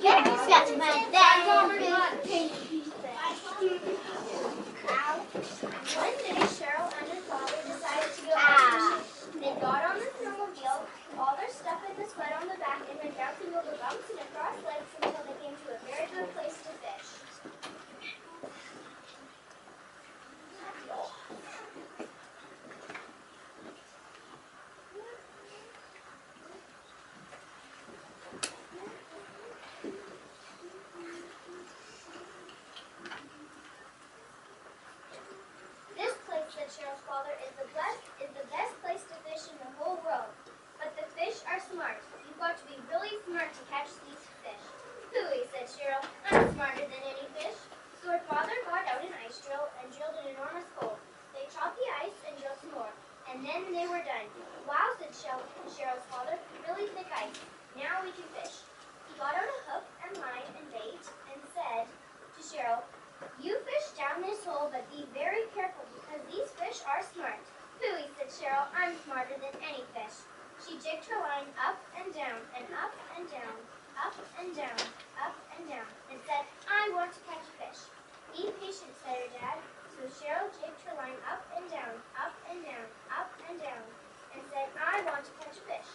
That's my dad. One day, Cheryl and her father decided to go ice fishing. They got on the snowmobile, all their stuff in the sled on the back, and went bouncing over bumps and across lakes until they came to a very good place to fish. This place, said Cheryl's father, is the best place to fish in the whole world. But the fish are smart. You've got to be really smart to catch these fish. Phooey, said Cheryl. I'm smarter than any fish. So her father got out an ice drill and drilled an enormous hole. They chopped the ice and drilled some more. And then they were done. Wow, said Cheryl's father. Really thick ice. Now we can fish. He got out a hook and line and bait and said to Cheryl, you fish down this hole, but be very careful because these fish are smart. Phooey, said Cheryl, I'm smarter than any fish. She jigged her line up and down, and up and down, up and down, up and down, and said, I want to catch a fish. Be patient, said her dad. So Cheryl jigged her line up and down, up and down, up and down, and said, I want to catch a fish.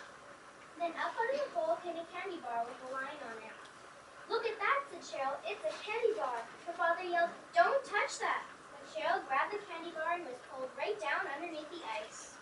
Then up out of the hole came a candy bar with a line on it. Look at that, said Cheryl. It's a candy bar. Her father yelled, don't touch that. But Cheryl grabbed the candy bar and was pulled right down underneath the ice.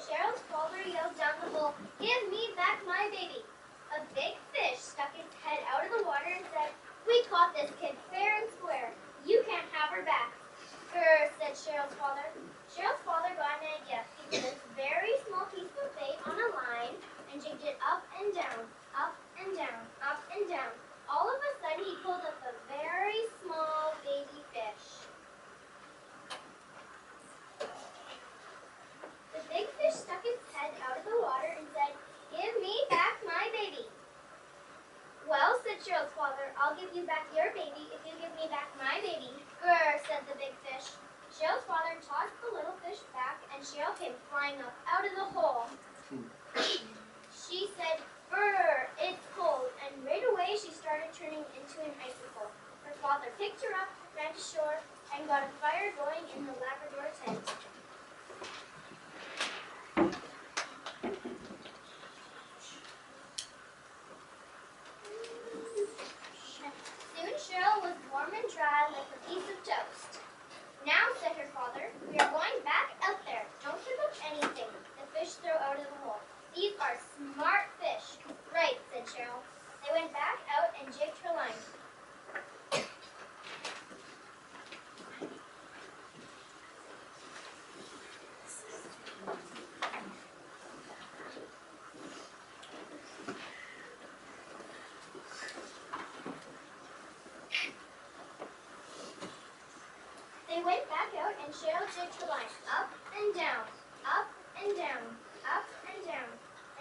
Cheryl's father yelled down the hole, give me back my baby. A big fish stuck its head out of the water and said, we caught this kid fair and square. You can't have her back. Grr, said Cheryl's father. Cheryl's father got an idea. He put a very small piece of bait on a line and jigged it up and down, up and down, up and down. All of a sudden, he pulled up a very small baby fish. The big fish stuck its head out of the water and said, give me back my baby. Well, said Cheryl's father, I'll give you back your baby if you give me back my baby. Grr, said the big fish. Cheryl's father tossed the little fish back and Cheryl came flying up out of the hole. She said, brr, it's cold, and right away she started turning into an icicle. Her father picked her up, ran to shore, and got a fire going in the Labrador tent. Soon Cheryl was warm and dry like a piece of toast. Now, said her father, we are going back out there. Don't pick up anything the fish throw out of the hole. These are smart fish. Right, said Cheryl. They went back out and jigged her line. They went back out and Cheryl jigged her line up and down, up and down, up and down,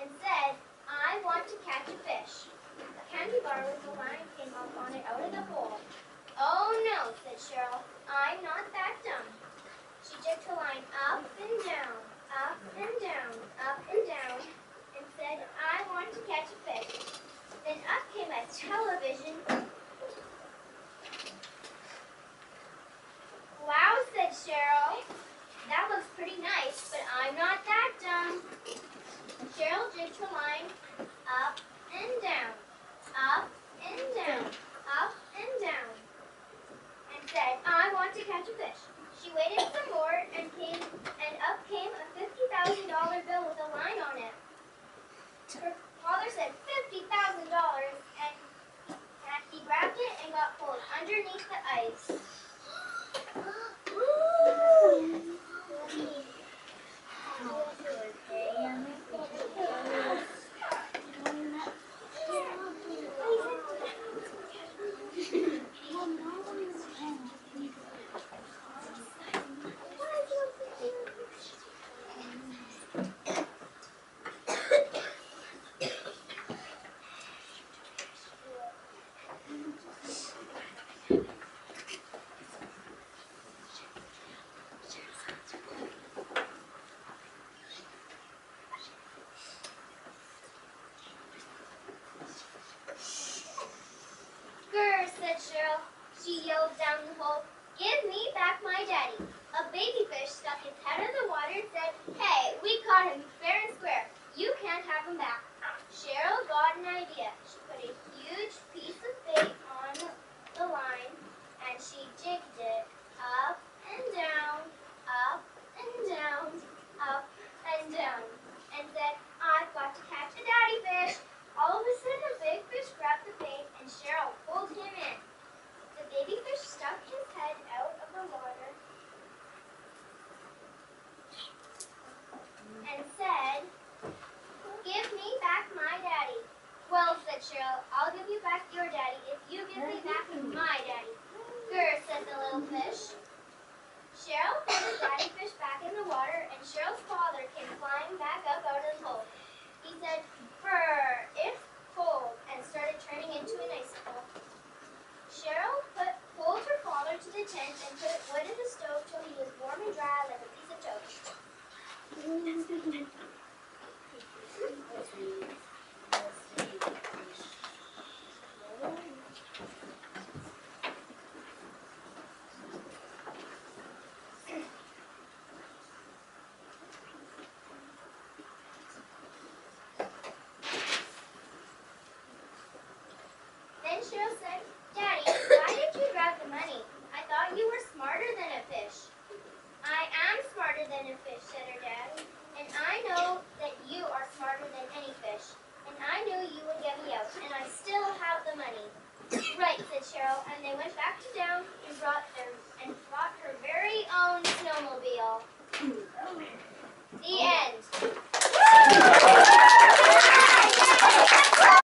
and said, I want to catch a fish. A candy bar with a line came up on it out of the hole. Oh no, said Cheryl, I'm not that dumb. She jigged her line up and down, up and down, up and down, and said, I want to catch a fish. Then up came a television. Wow, said Cheryl. That looks said Cheryl. She yelled down the hole, "Give me back my daddy." A baby fish stuck its head in the water and said, "Hey, we caught him fair and square. You can't have him back." Cheryl got an idea. She put a huge piece of bait on the line and she jigged it up and down, up and down, up and down, and said, "I've got to catch a daddy fish." All of a sudden, a big fish grabbed the bait and Cheryl pulled him in. The baby fish stuck his head out of the water and said, "Give me back my daddy." "Well," said Cheryl, "I'll give you back your daddy if you give me back my daddy." "Grr," said the little fish. Cheryl put the daddy fish back in the water and Cheryl's father came flying back up out of the hole. He said, "Brr, it's cold," and started turning into an icicle. Cheryl pulled her father to the tent and put wood in the stove till he was warm and dry like a piece of toast. Then Cheryl said, "Daddy, why did you grab the money? I thought you were smarter than a fish." "I am smarter than a fish," said her dad, "and I know that you are smarter than any fish. And I knew you would get me out, and I still have the money." "Right," said Cheryl, and they went back to town and brought her very own snowmobile. The end.